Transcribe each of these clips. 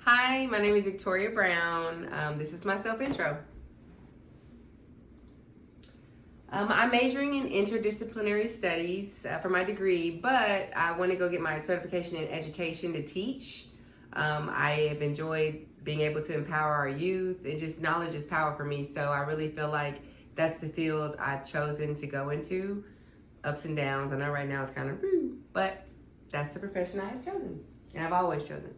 Hi, my name is Victoria Brown. This is my self-intro. I'm majoring in interdisciplinary studies for my degree, but I want to go get my certification in education to teach. I have enjoyed being able to empower our youth, and just knowledge is power for me. So I really feel like that's the field I've chosen to go into. Ups and downs. I know right now it's kind of rude, but that's the profession I have chosen, and I've always chosen.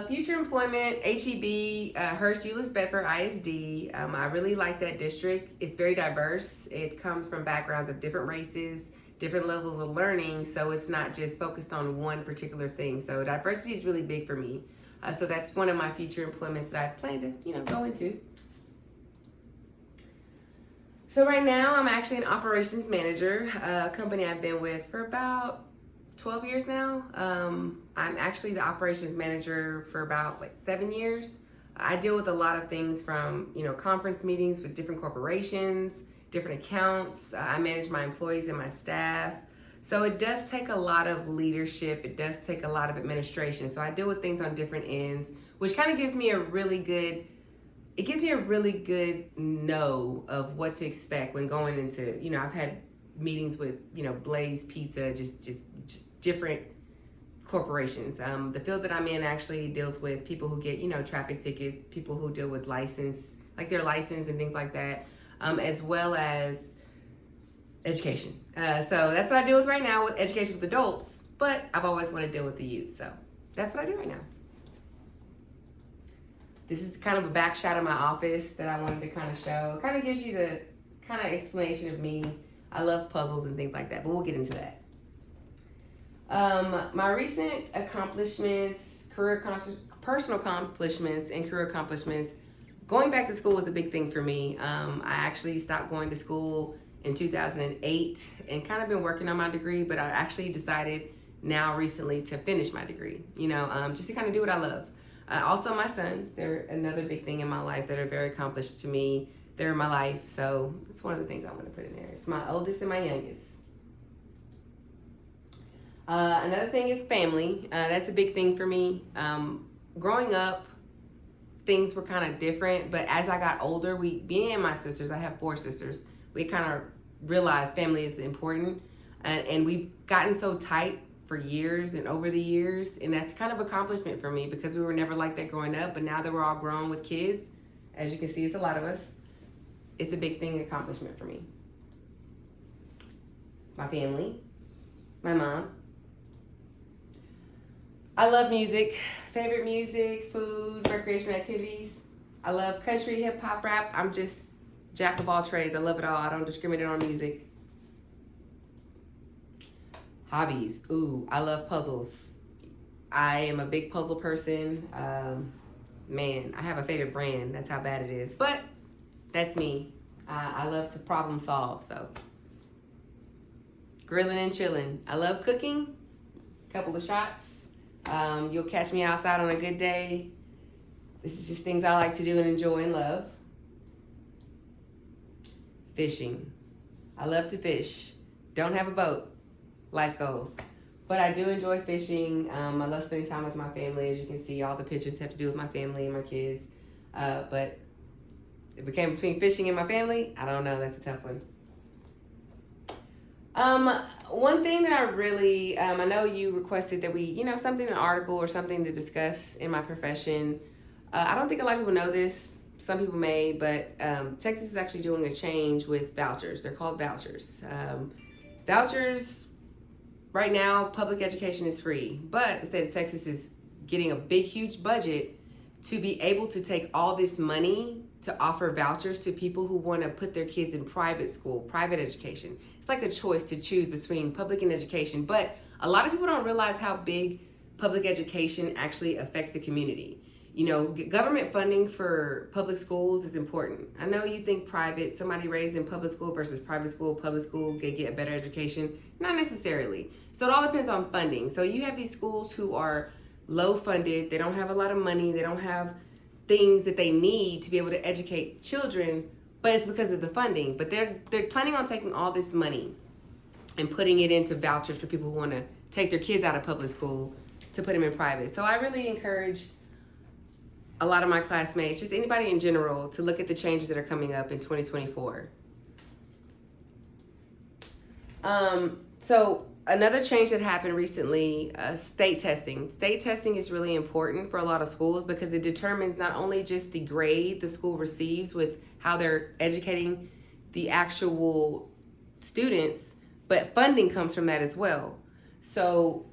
Future employment, HEB, Hurst Euless Bedford ISD. I really like that district. It's very diverse. It comes from backgrounds of different races, different levels of learning, so it's not just focused on one particular thing. So diversity is really big for me. So that's one of my future employments that I plan to, go into. So right now, I'm actually an operations manager, a company I've been with for about 12 years now. I'm actually the operations manager for about 7 years. I deal with a lot of things from, conference meetings with different corporations, different accounts. I manage my employees and my staff. So it does take a lot of leadership. It does take a lot of administration. So I deal with things on different ends, which kind of gives me a really good know of what to expect when going into, I've had meetings with, Blaze Pizza, just different corporations. The field that I'm in actually deals with people who get, traffic tickets, people who deal with license, like their license and things like that, as well as education. So that's what I deal with right now with education with adults, but I've always wanted to deal with the youth. So that's what I do right now. This is kind of a back shot of my office that I wanted to kind of show. It kind of gives you the kind of explanation of me. I love puzzles and things like that, but we'll get into that. My recent accomplishments, personal accomplishments, and career accomplishments. Going back to school was a big thing for me. I actually stopped going to school in 2008 and kind of been working on my degree, but I actually decided now recently to finish my degree, just to kind of do what I love. Also, my sons, they're another big thing in my life that are very accomplished to me. They're in my life, so it's one of the things I want to put in there. It's my oldest and my youngest. Another thing is family. That's a big thing for me. Growing up, things were kind of different, but as I got older, me and my sisters, I have 4 sisters, we kind of realized family is important, and we've gotten so tight for years and over the years, and that's kind of accomplishment for me because we were never like that growing up, but now that we're all grown with kids, as you can see, it's a lot of us, it's a big thing, accomplishment for me. My family, my mom. I love music, favorite music, food, recreational activities. I love country, hip hop, rap. I'm just jack of all trades. I love it all. I don't discriminate on music. Hobbies. Ooh, I love puzzles. I am a big puzzle person. Man, I have a favorite brand. That's how bad it is. But that's me. I love to problem solve. So grilling and chilling. I love cooking. Couple of shots. You'll catch me outside on a good day. This is just things I like to do and enjoy and love. Fishing. I love to fish. Don't have a boat. Life goals. But I do enjoy fishing. I love spending time with my family. As you can see, all the pictures have to do with my family and my kids. But it became between fishing and my family. I don't know. That's a tough one. One thing that I really, I know you requested that we, something, an article or something to discuss in my profession. I don't think a lot of people know this. Some people may, but Texas is actually doing a change with vouchers. They're called vouchers. Vouchers, right now, public education is free, but the state of Texas is getting a big, huge budget to be able to take all this money to offer vouchers to people who want to put their kids in private school, private education. It's like a choice to choose between public and education, but a lot of people don't realize how big public education actually affects the community. Government funding for public schools is important. I know you think private, somebody raised in public school versus private school they get a better education. Not necessarily. So it all depends on funding. So you have these schools who are low funded, they don't have a lot of money, they don't have things that they need to be able to educate children, but it's because of the funding. But they're planning on taking all this money and putting it into vouchers for people who want to take their kids out of public school to put them in private. So I really encourage a lot of my classmates, just anybody in general, to look at the changes that are coming up in 2024. So another change that happened recently, state testing. State testing is really important for a lot of schools because it determines not only just the grade the school receives with how they're educating the actual students, but funding comes from that as well. So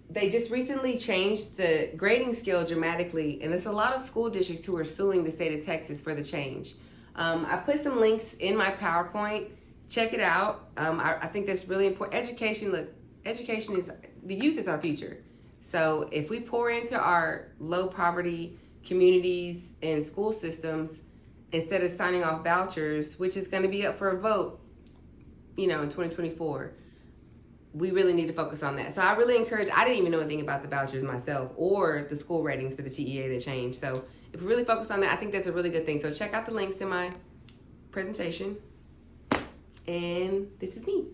they just recently changed the grading scale dramatically, and there's a lot of school districts who are suing the state of Texas for the change. I put some links in my PowerPoint. Check it out. I think that's really important. Education is, the youth is our future. So if we pour into our low poverty communities and school systems, instead of signing off vouchers, which is going to be up for a vote, in 2024, we really need to focus on that. So I really encourage, I didn't even know anything about the vouchers myself or the school ratings for the TEA that changed. So if we really focus on that, I think that's a really good thing. So check out the links in my presentation. And this is me.